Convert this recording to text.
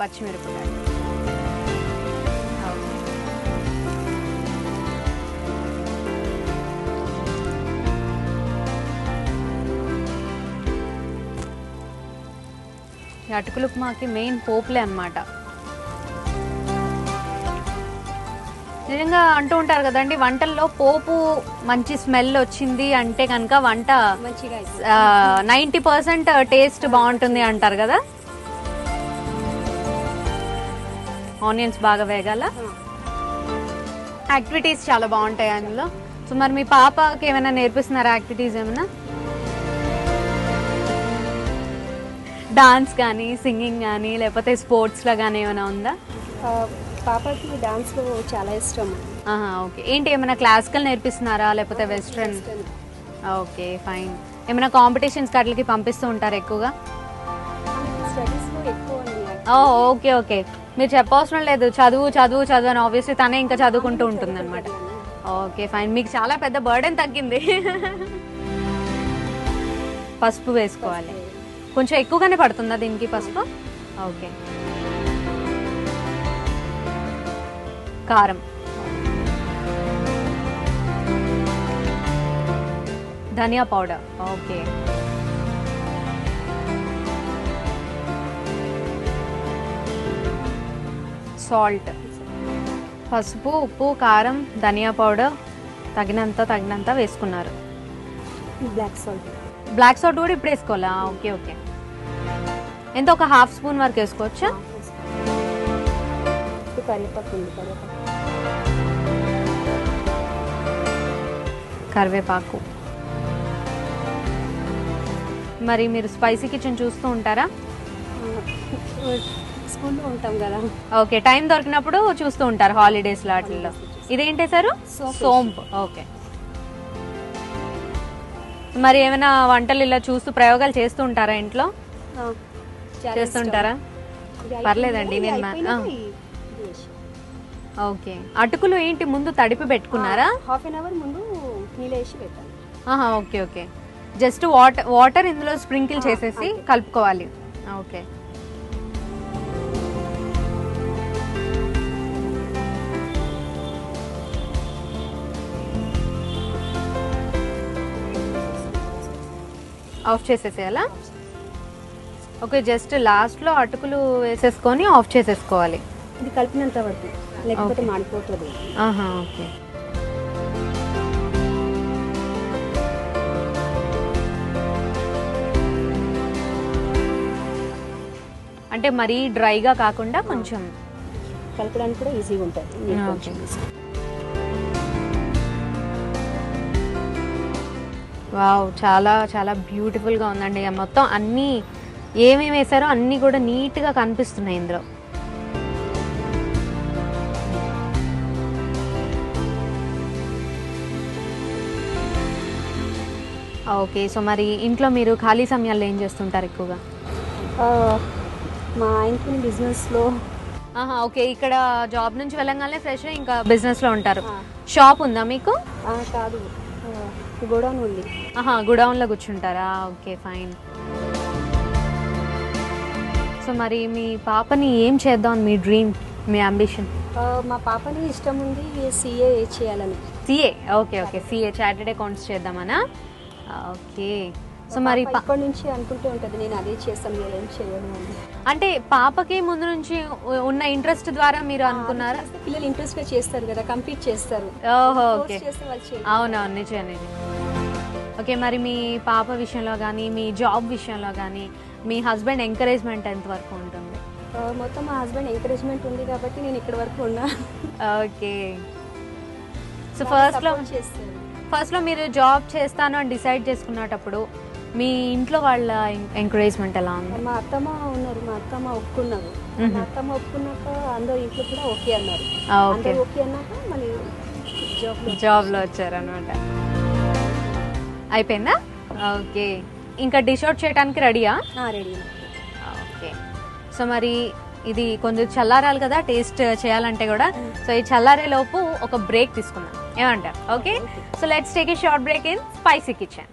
పచ్చిమిరపకాయలు. అటుకులు ఉప్మాకి మెయిన్ పోపులే అన్నమాట. నిజంగా అంటూ ఉంటారు కదండి, వంటల్లో పోపు మంచి స్మెల్ వచ్చింది అంటే కనుక వంట 90% టేస్ట్ బాగుంటుంది అంటారు కదా. ఆనియన్స్ బాగా వేగాల. యాక్టివిటీస్ చాలా బాగుంటాయి అందులో. సో మరి మీ పాపకి ఏమైనా నేర్పిస్తున్నారా యాక్టివిటీస్ ఏమైనా? డాన్స్ కానీ, సింగింగ్ కానీ, లేకపోతే స్పోర్ట్స్లో కానీ ఏమైనా ఉందా? పాపకి డాన్స్లో చాలా ఇష్టం. ఓకే. ఏంటి ఏమైనా క్లాసికల్ నేర్పిస్తున్నారా లేకపోతే వెస్ట్రన్? Okay fine. ఏమైనా కాంపిటీషన్స్ అట్లకి పంపిస్తూ ఉంటారు ఎక్కువగా? స్టడీస్లో ఎక్కువ. Okay okay. మీరు చెప్పవసరం లేదు, చదువు చదువు చదువు అని. ఆబ్వియస్లీ తనే ఇంకా చదువుకుంటూ ఉంటుంది అనమాట. Okay fine. మీకు చాలా పెద్ద బర్డెన్ తగ్గింది. పసుపు వేసుకోవాలి. కొంచెం ఎక్కువగానే పడుతుందా దీనికి పసుపు? ఓకే. కారం, ధనియా పౌడర్, ఓకే. సాల్ట్, పసుపు, ఉప్పు, కారం, ధనియా పౌడర్ తగినంత వేసుకున్నారు. బ్లాక్ సాల్ట్ కూడా ఇప్పుడు వేసుకోవాలా? Okay okay. ఎంత, ఒక ½ స్పూన్ వరకు వేసుకోవచ్చా? కరివేపాకు. మరి మీరు స్పైసీ కిచెన్ చూస్తూ ఉంటారా? స్కూల్లో ఉంటాం కదా. ఓకే, టైం దొరికినప్పుడు చూస్తూ ఉంటారు హాలిడేస్ వాటిల్లో. ఇదేంటి సార్? సోంపు. ఓకే. మరి ఏమైనా వంటలు ఇలా చూస్తూ ప్రయోగాలు చేస్తూ ఉంటారా ఇంట్లో? చేస్తుంటారా? పర్లేదండి. నేను ఓకే. అటుకులు ఏంటి ముందు తడిపి పెట్టుకున్నారా? ½ అవర్ ముందు నీళ్ళు వేసి పెట్టాలి. Okay okay. జస్ట్ వాటర్ ఇందులో స్ప్రింకిల్ చేసేసి కలుపుకోవాలి. ఓకే. ఆఫ్ చేసేసేయాలా? ఓకే. జస్ట్ లాస్ట్లో అటుకులు వేసేసుకొని ఆఫ్ చేసేసుకోవాలి. ఇది కలిపినంత వరకు, లేకపోతే మాడిపోతుంది. ఓకే. అంటే మరీ డ్రైగా కాకుండా కొంచెం కలపడానికి కూడా ఈజీగా ఉంటుంది. వావ్, చాలా చాలా బ్యూటిఫుల్గా ఉందండి. మొత్తం అన్నీ ఏమేమి వేసారో అన్నీ కూడా నీట్గా కనిపిస్తున్నాయి ఇందులో. ఓకే. సో మరి ఇంట్లో మీరు ఖాళీ సమయాల్లో ఏం చేస్తుంటారు ఎక్కువగా? మా ఆయనకి బిజినెస్లో. ఓకే. ఇక్కడ జాబ్ నుంచి వెళ్ళగానే ఫ్రెష్ ఇంకా బిజినెస్లో ఉంటారు. షాప్ ఉందా మీకు? కాదు, గోడౌన్ ఉంది. గోడౌన్లో కూర్చుంటారా? Okay fine. సో మరి మీ పాపని ఏం చేద్దాం, మీ డ్రీమ్, మీ అంబిషన్? మా పాపని ఇష్టం ఉంది CA చేయాలని. CA? Okay okay. CA, chartered accounts చేద్దామనా? ఓకే. సో మరి ఇప్పటి నుంచి అనుకుంటూ ఉంటుంది, నేను అదే చేస్తాను, ఏం చేయను అని. అంటే పాపకి ముందు నుంచి ఉన్న ఇంట్రెస్ట్ ద్వారా మీరు అనుకున్నారా? పిల్లలు ఇంట్రెస్ట్గా చేస్తారు కదా, కంప్లీట్ చేస్తారు. ఓకే. అవునవును, నిజమే. ఓకే. మరి మీ పాప విషయంలో కానీ, మీ జాబ్ విషయంలో కానీ మీ హస్బెండ్ ఎంకరేజ్మెంట్ ఎంతవరకు ఉంటుంది? మొత్తం మా హస్బెండ్ ఎంకరేజ్మెంట్ ఉంది కాబట్టి నేను ఇక్కడ వరకు ఉన్నా. ఓకే. సో ఫస్ట్లో మీరు జాబ్ చేస్తాను అని డిసైడ్ చేసుకున్నప్పుడు మీ ఇంట్లో వాళ్ళ ఎంకరేజ్మెంట్ ఎలా ఉంది? మా అత్తమ్మ ఉన్నారు, మా అత్తమ్మ ఒప్పుకున్నారు. మా అత్తమ్మ ఒప్పుకున్నాక అందరూ ఇంట్లో కూడా ఓకే అన్నారు. ఓకే అన్నాక మళ్ళీ జాబ్లో వచ్చారనమాట. అయిపోయిందా? ఓకే. ఇంకా డిష్ అవుట్ చేయడానికి రెడీయా? రెడీ. ఓకే. సో మరి ఇది కొంచెం చల్లారాలి కదా టేస్ట్ చేయాలంటే కూడా. సో ఈ చల్లారే లోపు ఒక బ్రేక్ తీసుకుందాం, ఏమంటారు? Okay. So let's take a short break in spicy kitchen.